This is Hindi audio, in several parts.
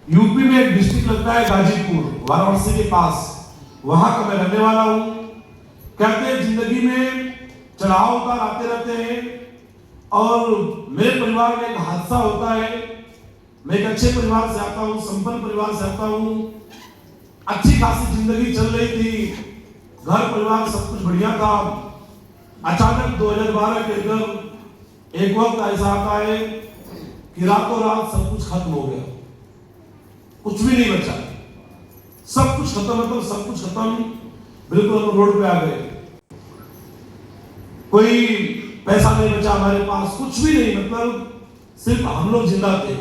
यूपी में एक डिस्ट्रिक्ट लगता है गाजीपुर, वाराणसी के पास, वहां का मैं रहने वाला हूं। कहते हैं जिंदगी में चढ़ाव उतार आते रहते हैं और मेरे परिवार में एक हादसा होता है। मैं एक अच्छे परिवार से आता हूं, संपन्न परिवार से आता हूं, अच्छी खासी जिंदगी चल रही थी, घर परिवार सब कुछ बढ़िया था। अचानक 2012 के अंदर एक वक्त ऐसा आता है कि रातों रात सब कुछ खत्म हो गया, कुछ भी नहीं बचा, सब कुछ खत्म, मतलब सब कुछ खत्म, बिल्कुल हम रोड पे आ गए। कोई पैसा नहीं बचा हमारे पास, कुछ भी नहीं, मतलब सिर्फ हम लोग जिंदा थे।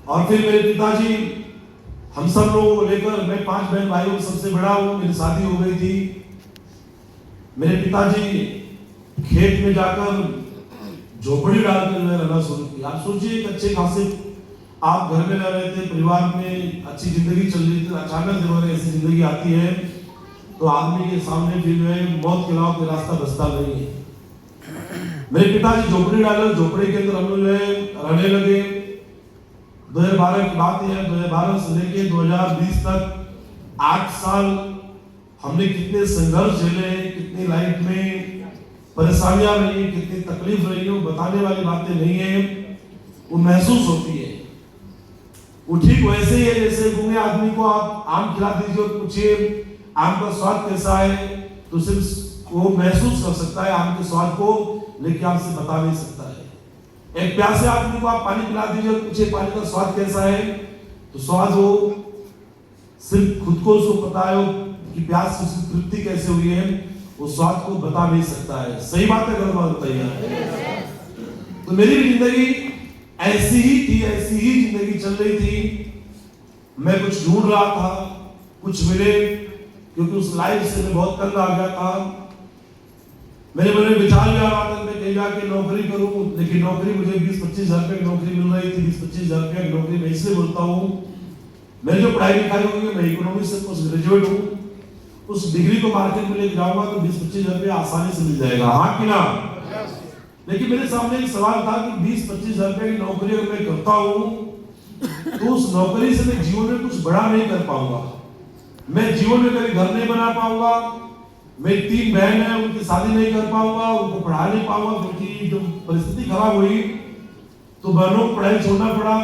और फिर मेरे पिताजी, हम सब लोगों को लेकर, मैं 5 बहन भाइयों में सबसे बड़ा हूं, मेरी शादी हो गई थी। मेरे पिताजी खेत में जाकर झोपड़ी डालकर मैं रहना शुरू किया। आप सोचिए, एक अच्छे खासे आप घर में रह रहे थे, परिवार में अच्छी जिंदगी चल रही थी, अचानक जब ऐसी जिंदगी आती है तो आदमी के सामने फिर जो है मौत के अलावा कोई रास्ता बचता नहीं है। मेरे पिताजी झोपड़ी डाले, झोपड़ी के अंदर हम लोग जो है रहने लगे। 2012 की बात है, 2012 से लेके 2020 तक 8 साल हमने कितने संघर्ष झेले, कितनी लाइफ में परेशानियां रही, कितनी तकलीफ रही, वो बताने वाली बातें नहीं है, वो महसूस होती है। वो ठीक वैसे ही है जैसे गूंगे आदमी को आप आम खिला दीजिए और पूछिए आम का स्वाद कैसा है, तो सिर्फ वो महसूस कर सकता है आम के स्वाद को, लेकिन आपसे बता नहीं सकता है। एक प्यासे आदमी को आप पानी पिला दीजिए और पूछिए पानी का स्वाद कैसा है, तो स्वाद वो सिर्फ खुद को उसको पता है कि प्यास की तृप्ति कैसे हुई है, वो स्वाद को बता नहीं सकता है। सही बात है, गलत बात बताइए। तो मेरी भी जिंदगी ऐसी ही थी, ऐसी ही जिंदगी चल रही थी। मैं कुछ ढूंढ रहा था, कुछ मिले, क्योंकि उस लाइफ से मैं बहुत तंग आ गया था। मेरे मन में विचार भी आ रहा था मैं कहीं जाके नौकरी करूं, लेकिन नौकरी मुझे 20-25 हजार रुपए की नौकरी मिल रही थी। 20-25 हजार रुपए की नौकरी मैं इसलिए बोलता हूं, मेरी जो पढ़ाई लिखाई हुई है, मैं इकोनॉमिक्स से पोस्ट ग्रेजुएट हूं, उस डिग्री को मार्केट में लेके जाऊंगा तो 20-25 हजार रुपए आसानी से मिल जाएगा, हाँ कि ना। लेकिन मेरे सामने एक सवाल था कि 20-25 हजार रुपए की नौकरी अगर मैं करता हूं तो उस नौकरी से मैं जीवन में कुछ बड़ा नहीं कर पाऊंगा, मैं जीवन में कभी घर नहीं बना पाऊंगा, मेरी 3 बहन है उनकी शादी नहीं कर पाऊंगा, उनको पढ़ा नहीं पाऊंगा, क्योंकि जब परिस्थिति खराब हुई तो बहनों को पढ़ाई छोड़ना पड़ा,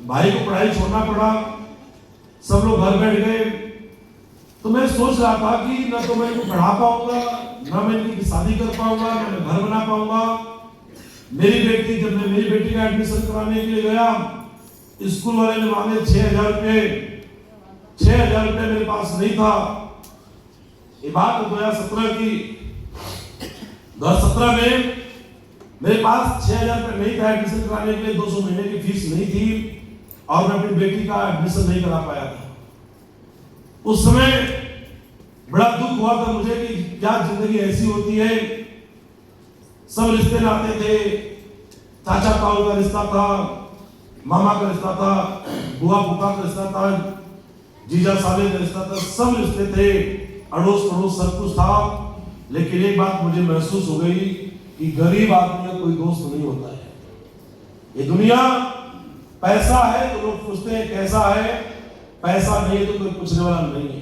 भाई को पढ़ाई छोड़ना पड़ा, सब लोग घर बैठ गए। तो मैं सोच रहा था कि ना तो मैं इनको पढ़ा पाऊंगा, ना मैं इनकी शादी कर पाऊंगा, ना मैं घर बना पाऊंगा। मेरी बेटी, जब मैं मेरी बेटी का एडमिशन कराने के लिए गया, स्कूल वाले ने मांगे 6,000 रुपए, 6,000 रुपए मेरे पास नहीं था। ये बात 2017 की, 2017 में मेरे पास 6,000 रुपए नहीं था एडमिशन कराने के लिए, 200 महीने की फीस नहीं थी और मैं अपनी बेटी का एडमिशन नहीं करा पाया था। उस समय बड़ा दुख हुआ था मुझे कि क्या जिंदगी ऐसी होती है। सब रिश्ते नाते थे, चाचा ताऊ का रिश्ता था, मामा का रिश्ता था, बुआ फूफा का रिश्ता था, जीजा साले का रिश्ता था, सब रिश्ते थे, अड़ोस पड़ोस सब कुछ था। लेकिन एक बात मुझे महसूस हो गई कि गरीब आदमी का कोई दोस्त नहीं होता है। ये दुनिया पैसा है तो लोग पूछते हैं कैसा है, पैसा नहीं है तो कोई पूछने वाला नहीं है।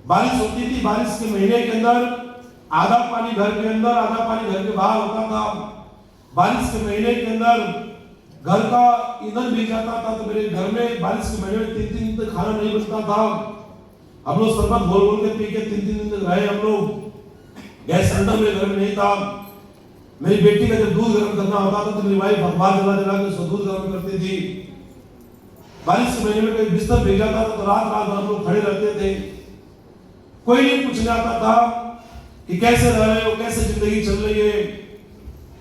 बारिश होती थी, बारिश के महीने के अंदर आधा पानी घर के अंदर, आधा पानी घर के बाहर होता था। बारिश के महीने के अंदर घर का ईंधन मिल जाता था, तो मेरे घर में बारिश के महीने में 3-3 दिन तक खाना नहीं बनता था। हम लोग शरबत घोल घोल के पी के 3-3 दिन तक रहे हम लोग। गैस सिलेंडर मेरे घर में नहीं था। मेरी बेटी का जब दूध गर्म करना होता था तो मेरी वाइफ अखबार जला जला के उसको दूध गर्म करती थी। बारिश के महीने में कोई बिस्तर भीग जाता था तो रात रात भर लोग खड़े रहते थे, कोई नहीं पूछने आता था कि कैसे रह रहे हो, कैसे जिंदगी चल रही है।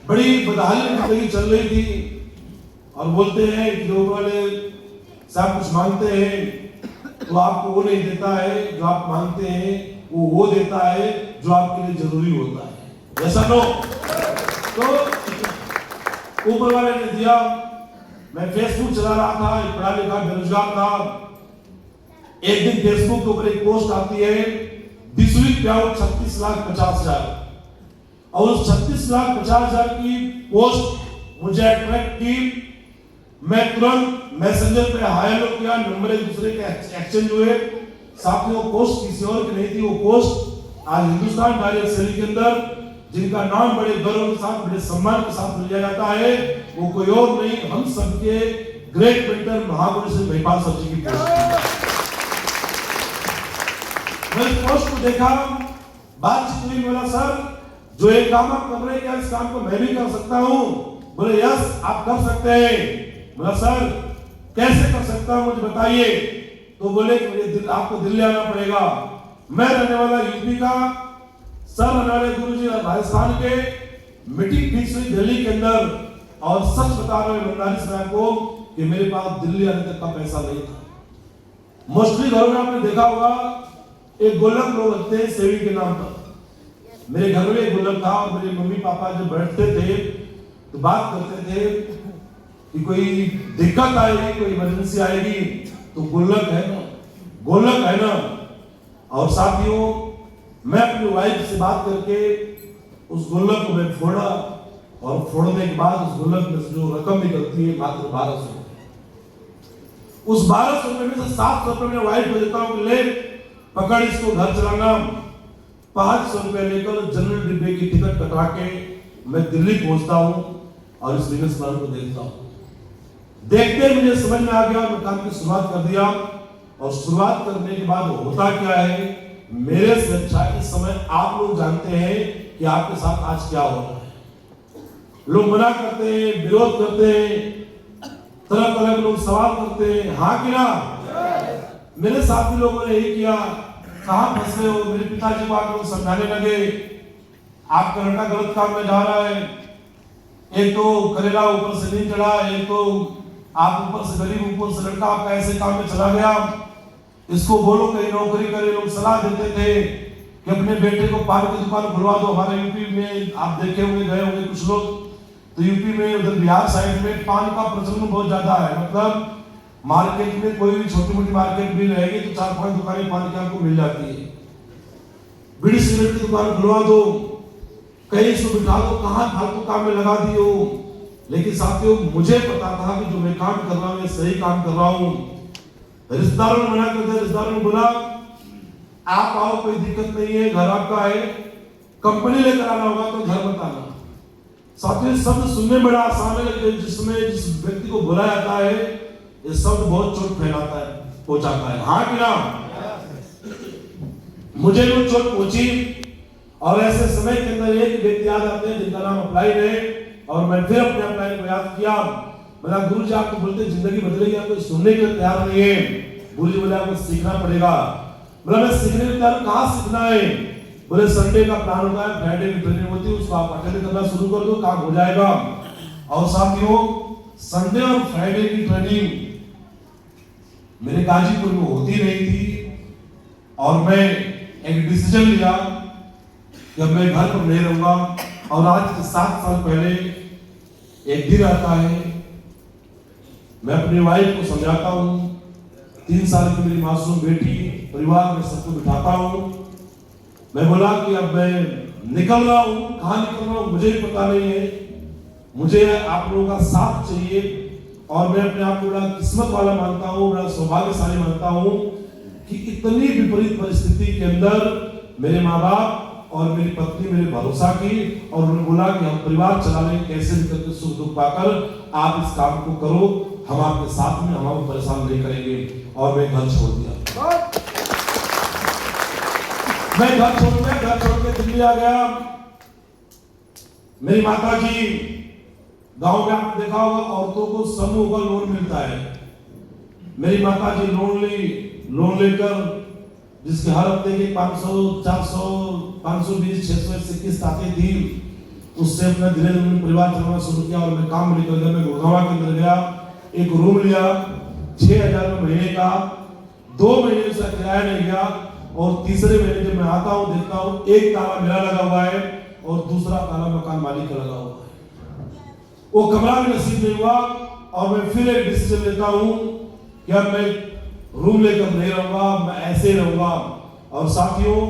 बड़ी बदहाली में जिंदगी चल रही थी। और बोलते हैं कि लोग वाले सब कुछ मांगते हैं तो आपको वो नहीं देता है, जो आप मांगते हैं वो देता है जो आपके लिए जरूरी होता है, ऐसा नो। तो ऊपर वाले ने दिया। मैं फेसबुक चला रहा था, पढ़ा लिखा बेरोजगार था। एक दिन फेसबुक के ऊपर एक पोस्ट आती है, 20वीं पे आउट 36,50,000, और उस 36,50,000 की पोस्ट मुझे अट्रैक्ट की। मैं तुरंत मैसेंजर पे हाय हेलो किया, नंबर एक दूसरे के एक्सचेंज हुए। साथियों पोस्ट किसी और की नहीं थी, वो पोस्ट आज हिंदुस्तान डायरेक्ट सेलिंग के अंदर जिनका नाम बड़े गर्व के साथ, बड़े सम्मान के साथ लिया जाता है, वो कोई और नहीं, हम सबके great mentor Mahaguru Shri Mahipal sir जी की पोस्ट। मैं इस पोस्ट को देखा, बातचीत हुई, बोला सर जो एक काम आप कर रहे हैं क्या इस काम को मैं भी कर सकता हूं? बोले यस आप कर सकते हैं। बोला सर कैसे कर सकता हूं मुझे बताइए। तो बोले आपको दिल्ली आना पड़ेगा। मैं रहने वाला यूपी का, सर रहने वाले गुरुजी राजस्थान के। मीटिंग फिक्स हुई दिल्ली के अंदर और सच बता रहे हैं ईमानदारी से आपको कि मेरे पास दिल्ली आने तक का पैसा नहीं था। मोस्टली घरों में आपने देखा होगा एक गुल्लक लोग रखते हैं सेविंग के नाम पर। मेरे घर में एक गुल्लक था और मेरे मम्मी पापा जब बैठते थे तो बात करते थे कि कोई दिक्कत आएगी, कोई इमरजेंसी आएगी तो गुल्लक है ना, गुल्लक है ना। और साथियों मैं अपनी वाइफ से बात करके उस गुल्लक को मैं फोड़ा और फोड़ने के बाद उस गुल्लक में जो रकम निकलती है मात्र 1200। उस 1200 रुपए में से 700 रुपए मैं वाइफ को देता हूँ कि ले पकड़ इसको घर चलाना। 500 रुपए लेकर जनरल डिब्बे की टिकट कटवा के मैं दिल्ली पहुंचता हूं और इस बिजनेस प्लान को देखता हूं। देखते मुझे समझ में आ गया और मैं काम की शुरुआत कर दिया। और शुरुआत करने के बाद होता क्या है, मेरे से अच्छा इस समय आप लोग जानते हैं कि आपके साथ आज क्या हो रहा है। लोग मना करते हैं, विरोध करते हैं, तरह तरह के लोग सवाल करते हैं, हाँ कि ना। मेरे साथी लोगों ने यही किया, कहां फंस रहे हो। मेरे पिताजी को आप लोग समझाने लगे आपका लड़का गलत काम में जा रहा है। एक तो करेला ऊपर से नहीं चढ़ा, एक तो आप ऊपर से गरीब, ऊपर से लड़का आपका ऐसे काम में चला गया। इसको बोलो कहीं नौकरी करे। लोग सलाह देते थे कि अपने बेटे को पान की दुकान खुलवा दो। हमारे यूपी में आप देखे होंगे, गए होंगे कुछ लोग, तो यूपी में उधर बिहार साइड में पान का प्रचलन बहुत ज्यादा है। मतलब मार्केट में कोई भी छोटी मोटी मार्केट भी रहेगी तो 4-5 दुकानें पान की आपको मिल जाती है। बीड़ी सिगरेट की दुकान खुलवा दो, कहीं से बिठा दो, कहां फालतू काम में लगा दियो। लेकिन साथियों मुझे पता था कि जो मैं काम कर रहा हूं मैं सही काम कर रहा हूं। रिश्तेदारों ने मना कर दिया। रिश्तेदारों ने बोला आप आओ, कोई दिक्कत नहीं है, घर आपका है, कंपनी लेकर आना होगा तो घर मत आना। साथियों शब्द सुनने में बड़ा आसान है, लेकिन जिसमें जिस व्यक्ति को बुलाया जाता है ये शब्द बहुत चोट फैलाता है, पहुंचाता है, हाँ कि ना। मुझे वो चोट पहुंची और ऐसे समय के अंदर एक व्यक्ति याद आते हैं जिनका नाम अप्लाइड है। और मैं फिर अपने अप्लाइड को याद किया। मेरा गुरु जी आपको बोलते जिंदगी बदलेगी, आपको सुनने के लिए तैयार नहीं है। गुरु जी बोले आपको सीखना पड़ेगा। बोला मैं सीखने के तैयार, कहाँ सीखना है? बोले संडे का प्लान होता है, फ्राइडे की ट्रेनिंग होती है, उसको आप अटेंड करना शुरू कर दो, काम हो जाएगा। और साथियों संडे और फ्राइडे की ट्रेनिंग मेरे गाजीपुर में होती नहीं थी और मैं एक डिसीजन लिया कि अब मैं घर पर नहीं रहूंगा। और आज से 7 साल पहले एक दिन आता है, मैं अपनी वाइफ को समझाता हूँ, 3 साल की मेरी मासूम बेटी, परिवार में सबको बिठाता हूँ। मैं बोला कि अब मैं निकल रहा हूँ, कहाँ निकल रहा हूँ मुझे भी पता नहीं है, मुझे आप लोगों का साथ चाहिए। और मैं अपने आप को बड़ा किस्मत वाला मानता हूँ, बड़ा सौभाग्यशाली मानता हूँ कि इतनी विपरीत परिस्थिति के अंदर मेरे माँ बाप और मेरी पत्नी मेरे भरोसा की और उन्होंने बोला कि हम परिवार चला लेंगे, कैसे भी करके सुख दुख पाकर आप इस काम को करो, हम आपके साथ में, हम आपको परेशान नहीं करेंगे। और मैं घर छोड़ दिया। मैं घर छोड़ के दिल्ली आ गया। मेरी माता जी, गांव में आपने देखा होगा औरतों को समूह का लोन मिलता है। मेरी माता जी लोन लेकर जिसके हर हफ्ते के 500, 400, 520, 600 से किस्त आती थी, उससे अपना धीरे धीरे परिवार चलाना शुरू किया। और मैं काम में निकल गया। मैं गुड़गांव के अंदर गया, एक रूम लिया 6000 महीने का। 2 महीने उसका किराया नहीं गया और तीसरे महीने जब मैं आता हूँ देखता हूँ एक ताला मेरा लगा हुआ है और दूसरा ताला मकान मालिक का लगा हुआ है। वो कमरा भी नसीब नहीं हुआ और मैं फिर एक डिसीजन लेता हूँ कि अब मैं रूम लेकर नहीं रहूंगा, मैं ऐसे रहूंगा। और साथियों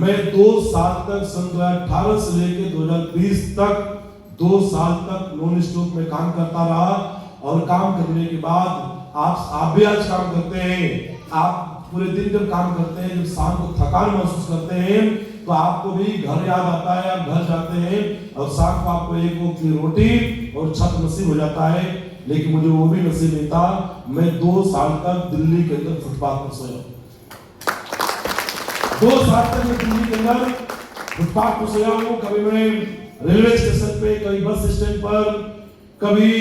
मैं 2 साल तक सन 2018 से लेकर 2020 तक 2 साल तक नॉन स्टॉप में काम करता रहा और काम करने के बाद आप भी आज काम करते हैं, आप पूरे दिन जब काम करते हैं, जब शाम को थकान महसूस करते हैं तो आपको भी घर याद आता है, आप घर जाते हैं और शाम को आपको एक वो की रोटी और छत नसीब हो जाता है। लेकिन मुझे वो भी नसीब नहीं था। मैं 2 साल तक दिल्ली के अंदर फुटपाथ पर सोया। 2 साल तक मैं दिल्ली के अंदर फुटपाथ पर सोया हूँ। कभी मैं रेलवे स्टेशन पे, कभी बस स्टैंड पर, कभी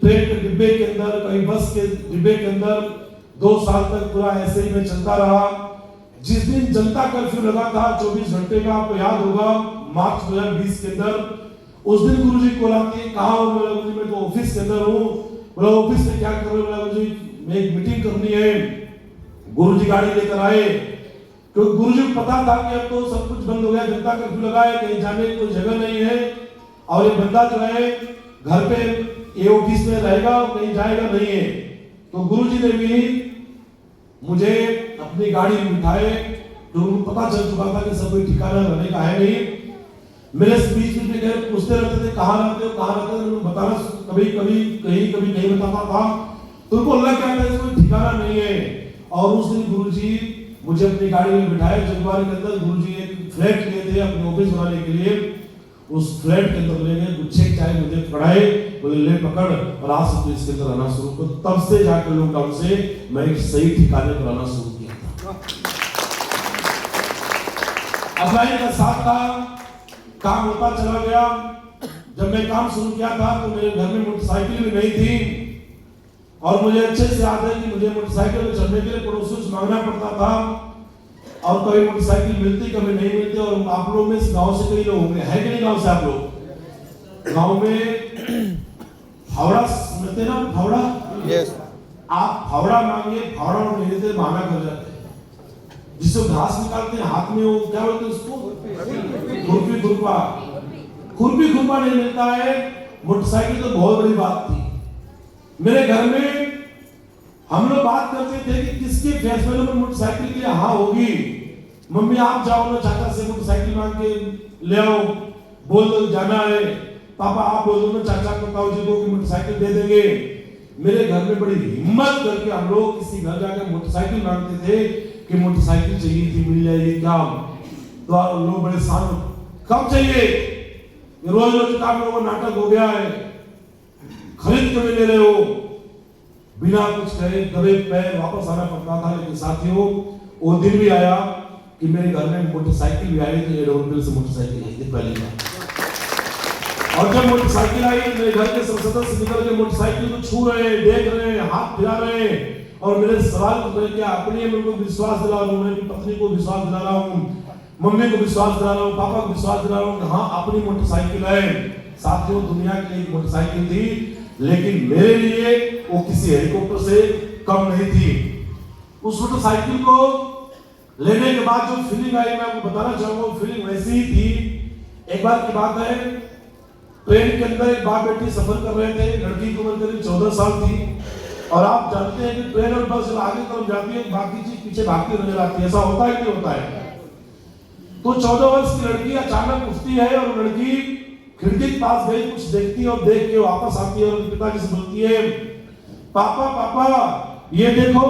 ट्रेन के डिब्बे के अंदर, कभी बस के डिब्बे के अंदर 2 साल तक पूरा ऐसे ही मैं चलता रहा। जिस दिन जनता कर्फ्यू लगा था 24 घंटे का, आपको याद होगा, मार्च 2020 के अंदर, उस दिन गुरुजी को लाते हैं, कहा हूं? बोला गुरुजी मैं तो ऑफिस के अंदर हूं। बोला ऑफिस में क्या कर रहे हो? बोला गुरुजी मैं एक मीटिंग करनी है। गुरुजी गाड़ी लेकर आए, क्योंकि गुरुजी को पता था कि अब तो सब कुछ बंद हो गया, जनता कर्फ्यू लगा है, कहीं जाने की कोई जगह नहीं है और ये बंदा जो है घर पे ये ऑफिस में रहेगा, कहीं जाएगा नहीं है। तो गुरुजी ने भी मुझे अपनी गाड़ी में बिठाए, तो उनको पता चल चुका था कि सब कोई ठिकाना रहने का है नहीं। मेरे बीच में गए, पूछते रहते थे कहाँ रहते हो, कहाँ रहते हो, उनको बताना कभी कभी कहीं कभी नहीं बताता था। तो उनको लग गया था इसको ठिकाना नहीं है। और उस दिन गुरुजी मुझे अपनी गाड़ी में बिठाए। जगवारी के अंदर गुरुजी एक फ्लैट लिए थे अपने ऑफिस बनाने के लिए। उस फ्लैट के अंदर ले गए, गुच्छे चाय मुझे पकड़ाए, बोले ले पकड़ और आज से तो इसके अंदर रहना शुरू कर। तब से जाकर लॉकडाउन से मैं एक सही ठिकाने पर रहना शुरू किया था। अफराई का साथ था, काम होता चला गया। जब मैं काम शुरू किया था तो मेरे घर में मोटरसाइकिल भी नहीं थी और मुझे अच्छे से याद है कि मुझे मोटरसाइकिल में चढ़ने के लिए पड़ोसियों से मांगना पड़ता था और कभी मोटरसाइकिल मिलती, कभी नहीं मिलती। और आप लोग में गांव से कई लोग होंगे, है कि नहीं गांव से आप लोग? गांव में फावड़ा सुनते ना, फावड़ा? यस। आप फावड़ा मांगिए, फावड़ा और नहीं देते बहाना कर जाते हैं। जिससे घास निकालते हैं हाथ में, वो क्या बोलते हैं उसको? खुरपी खुरपा। खुरपी खुरपा नहीं मिलता है। मोटरसाइकिल तो बहुत बड़ी बात थी। मेरे घर में हम लोग बात करते थे कि किसके फैसले में मोटरसाइकिल के हाँ होगी। मम्मी आप जाओ ना चाचा से मोटरसाइकिल मांग के ले आओ, बोल दो जाना है। पापा आप बोल दो ना चाचा को, ताऊ जी को कि मोटरसाइकिल दे देंगे। मेरे घर में बड़ी हिम्मत करके हम लोग किसी घर जाकर मोटरसाइकिल मांगते थे कि मोटरसाइकिल चाहिए थी, मिल जाएगी क्या? तो लोग बड़े शान, कब चाहिए? रोज रोज का आप लोगों का नाटक हो गया है, खरीद के ले रहे हो। बिना कुछ कहे दबे पैर वापस आना पड़ता था। लेकिन साथियों वो दिन भी आया कि मेरे घर में मोटरसाइकिल भी आई थी। एडोरबिल से मोटरसाइकिल आई थी पहली बार। और जब मोटरसाइकिल आई, मेरे घर के सब सदस्य निकल के मोटरसाइकिल को छू रहे हैं, देख रहे हैं, हाथ फिरा रहे हैं और मेरे सवाल को करके अपने उनको विश्वास दिला रहा हूँ, मेरी पत्नी को विश्वास दिला रहा हूँ, मम्मी को विश्वास दिला रहा हूँ, पापा को विश्वास दिला रहा हूँ कि हाँ अपनी मोटरसाइकिल है। साथियों दुनिया के लिए एक मोटरसाइकिल थी, लेकिन मेरे लिए वो किसी हेलीकॉप्टर से कम नहीं थी। उस मोटरसाइकिल को लेने के बाद जो फीलिंग आई मैं आपको बताना चाहूंगा, फीलिंग वैसी ही थी। एक बार की बात है, ट्रेन के अंदर एक बाप बेटी सफर कर रहे थे। लड़की की उम्र करीब 14 साल थी और आप जानते हैं कि ट्रेन और बस जब आगे तरफ जाती है बाकी चीज पीछे भागती नजर आती है। ऐसा होता है कि होता है? तो 14 वर्ष की लड़की अचानक उठती है और लड़की खिड़की के पास गई, कुछ देखती है और देख के वापस आती है और पिताजी से बोलती है, पापा पापा ये देखो,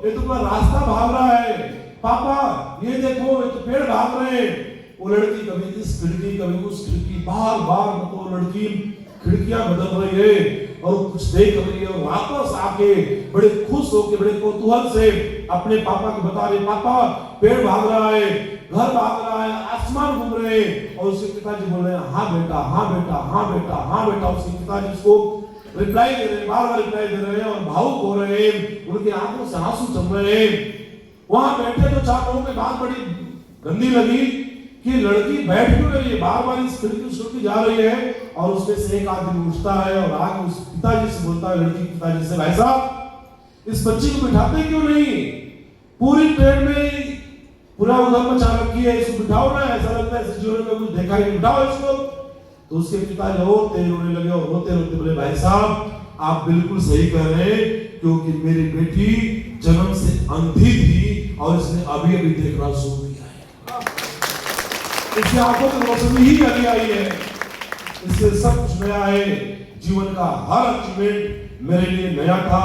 ये तो पूरा रास्ता भाग रहा है। पापा ये देखो, ये तो पेड़ भाग रहे हैं। वो लड़की कभी इस खिड़की कभी उस खिड़की, बार बार मतलब लड़की खिड़कियां बदल रही है और कुछ देख रही है और वापस आके बड़े खुश होके बड़े कौतूहल से अपने पापा को बता रही, पापा पेड़ भाग रहा है, घर भाग रहा है, आसमान घूम रहे हैं। और उसके पिताजी बोल रहे हैं हाँ बेटा, हाँ बेटा, हाँ बेटा, हाँ बेटा। उसके पिताजी उसको रिप्लाई दे रहे हैं, बार बार रिप्लाई दे रहे हैं और भावुक हो रहे हैं, उनकी आंखों से आंसू चल रहे हैं। वहां बैठे तो 4 लोगों में बात बड़ी गंदी लगी कि लड़की बैठ क्यों रही है, बार बार इस खिड़की से जा रही है। और उसमें से एक आदमी उठता है और आके उस पिताजी से बोलता है, लड़की के पिताजी से, भाई साहब इस बच्ची को बिठाते क्यों नहीं? पूरी ट्रेन में पूरा उधर मचा रखी है, इसको बिठाओ ना, ऐसा लगता है जीवन में कुछ देखा ही, बिठाओ इसको। तो उसके पिताजी रोने लगे और रोते रोते बोले, भाई साहब आप बिल्कुल सही कह रहे हैं, क्योंकि मेरी बेटी जन्म से अंधी थी और इसने अभी अभी देखना शुरू किया है। इसकी आंखों की रोशनी ही अभी आई है, इससे सब कुछ नया है। जीवन का हर अचीवमेंट मेरे लिए नया था।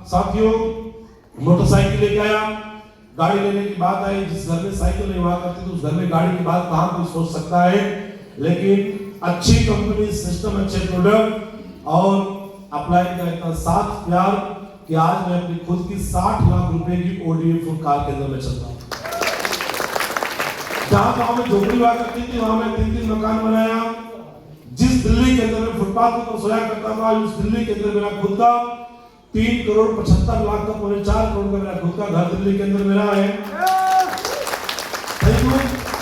साथियों, मोटरसाइकिल लेके आया, गाड़ी लेने की बात आई। जिस घर में साइकिल नहीं हुआ करती तो उस घर में गाड़ी की बात कहाँ कोई सोच सकता है। लेकिन अच्छी कंपनी, सिस्टम, अच्छे प्रोडक्ट और अप्लाई का इतना साथ प्यार कि आज मैं अपनी खुद की 60 लाख रुपए की ODI कार के अंदर में चलता हूँ। जहां गांव में झोपड़ी हुआ करती थी वहां मैं 3-3 मकान बनाया। जिस दिल्ली के अंदर में फुटपाथ पर सोया करता था, उस दिल्ली के अंदर मेरा खुद का 3 करोड़ 75 लाख का, 4 करोड़ का मेरा खुद का घर दिल्ली के अंदर मेरा है।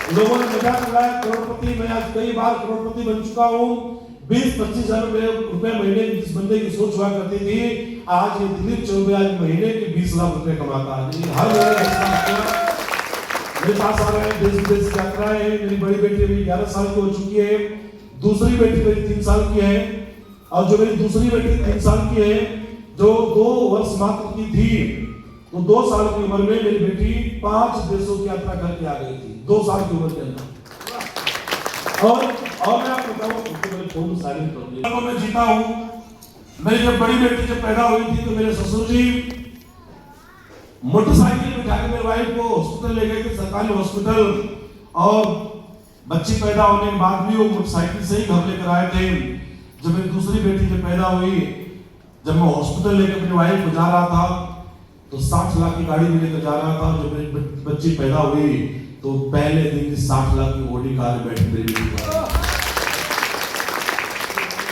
लोगों ने मजाक उड़ाया करोड़पति, मैं आज कई बार करोड़पति बन चुका हूँ। 20-25 हजार रुपए महीने की जिस बंदे की सोच हुआ करती थी, आज ये दिलीप चौबे आज महीने के 20 लाख रुपए कमाता है। हर मेरे पास आ रहे हैं, देश विदेश की यात्राएं हैं। मेरी बड़ी बेटी अभी 11 साल की हो चुकी है, दूसरी बेटी मेरी 3 साल की है, और जो मेरी दूसरी बेटी 3 साल की है, जो 2 वर्ष मात्र की थी, तो 2 साल की उम्र में मेरी बेटी 5 देशों की यात्रा करके आ गई थी, 2 साल की उम्र के अंदर। और मैं आपको बताऊं, मेरे फोन साइलेंट कर दिया। मैं जीता हूं। मेरी जब बड़ी बेटी जब पैदा हुई थी तो मेरे ससुर जी मोटरसाइकिल बिठा के मेरी वाइफ को हॉस्पिटल ले गए थे, सरकारी हॉस्पिटल, और बच्ची पैदा होने के बाद भी वो मोटरसाइकिल से ही घर लेकर आए थे। जब मेरी दूसरी बेटी जब पैदा हुई, जब मैं हॉस्पिटल लेकर अपनी वाइफ को जा रहा था तो 60 लाख की गाड़ी में लेकर जा रहा था। जब मेरी बच्ची पैदा हुई तो पहले दिन 60 लाख की ODI कार में बैठ मेरी बेटी।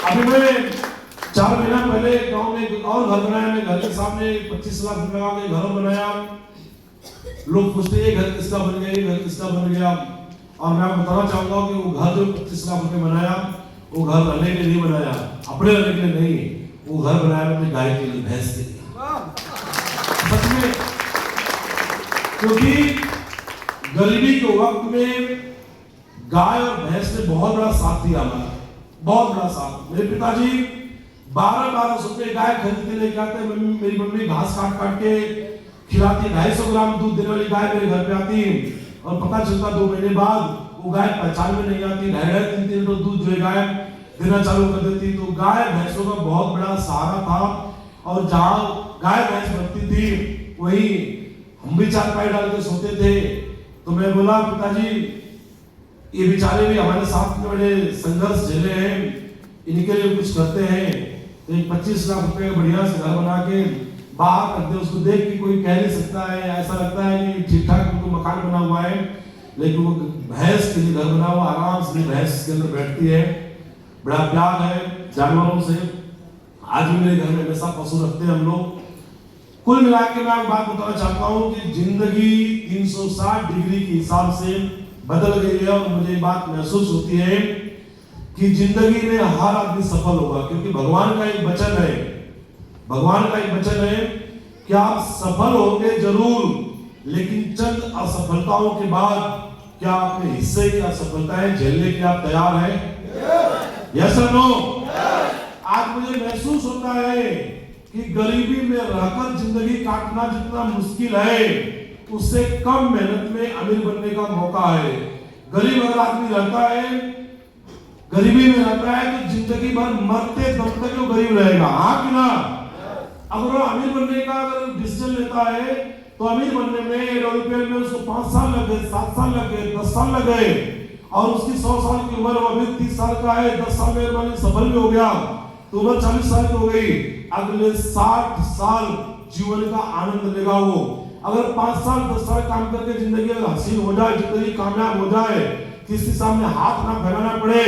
अभी मैं 4 महीना पहले गांव में एक और घर बनाया। मैं घर के सामने 25 लाख रुपए का घर बनाया। लोग पूछते हैं घर किसका बन गया, घर किसका बन गया। और मैं आपको बताना चाहूंगा कि वो घर जो 25 लाख रुपए बनाया, वो घर रहने के लिए बनाया, अपने रहने के लिए नहीं। वो घर बनाया अपनी गाय के लिए, भैंस के लिए। सच में, क्योंकि गरीबी के वक्त में गाय और भैंस ने बहुत बड़ा साथ दिया हमारा, बहुत बड़ा साथ। मेरे पिताजी 12-12 रुपए गाय खरीद के लेके आते। मेरी मम्मी घास काट के खिलाती। 250 ग्राम दूध देने वाली गाय मेरे घर पे आती, और पता चलता 2 महीने बाद वो गाय पहचान में नहीं आती। 2.5-3 लीटर दूध जो है गाय देना चालू कर देती। तो गाय भैंसों का बहुत बड़ा सहारा था। और जहाँ गाय भैंस बनती थी वही हम भी चारपाई डाल के सोते थे। तो मैं बोला, पिताजी ये बेचारे भी हमारे साथ में बड़े संघर्ष झेले हैं, इनके लिए कुछ करते हैं। तो 25 लाख रुपए का बढ़िया से घर बना के बाहर करते, उसको देख के कोई कह नहीं सकता है, ऐसा लगता है कि ठीक ठाक उनको मकान बना हुआ है। लेकिन वो भैंस के लिए घर बना हुआ, आराम से भैंस के अंदर बैठती है। बड़ा प्यार है जानवरों से। आज भी मेरे घर में हमेशा पशु रखते हैं हम लोग। कुल मिला के मैं एक बात बताना चाहता हूँ कि जिंदगी 360 डिग्री के हिसाब से बदल गई है। और मुझे ये बात महसूस होती है कि जिंदगी में हर आदमी सफल होगा, क्योंकि भगवान का एक वचन है, भगवान का एक वचन है कि आप सफल होंगे जरूर, लेकिन चंद असफलताओं के बाद क्या अपने हिस्से की असफलताएं झेलने के आप तैयार हैं? यस और नो? आज मुझे महसूस होता है कि गरीबी में रहकर जिंदगी काटना जितना मुश्किल है, उससे कम मेहनत में अमीर बनने का मौका है। गरीब अगर आदमी रहता है, गरीबी में रहता है, तो जिंदगी भर मरते दम तक वो गरीब रहेगा। हाँ कि ना? अगर वो अमीर बनने का अगर डिसीजन लेता है, तो अमीर बनने में एरोप्लेन में उसको 5 साल लग गए, 7 साल लग गए, 10 साल लग गए, और उसकी 100 साल की उम्र, वो अभी 30 साल का है, 10 साल में माने सफल भी हो गया, तो उम्र 40 साल की हो गई। अगले 60 साल जीवन का आनंद लेगा वो। अगर 5 साल 10 साल काम करके जिंदगी हसीन हो जाए, जिंदगी कामयाब हो जाए, किसी सामने हाथ ना फैलाना पड़े,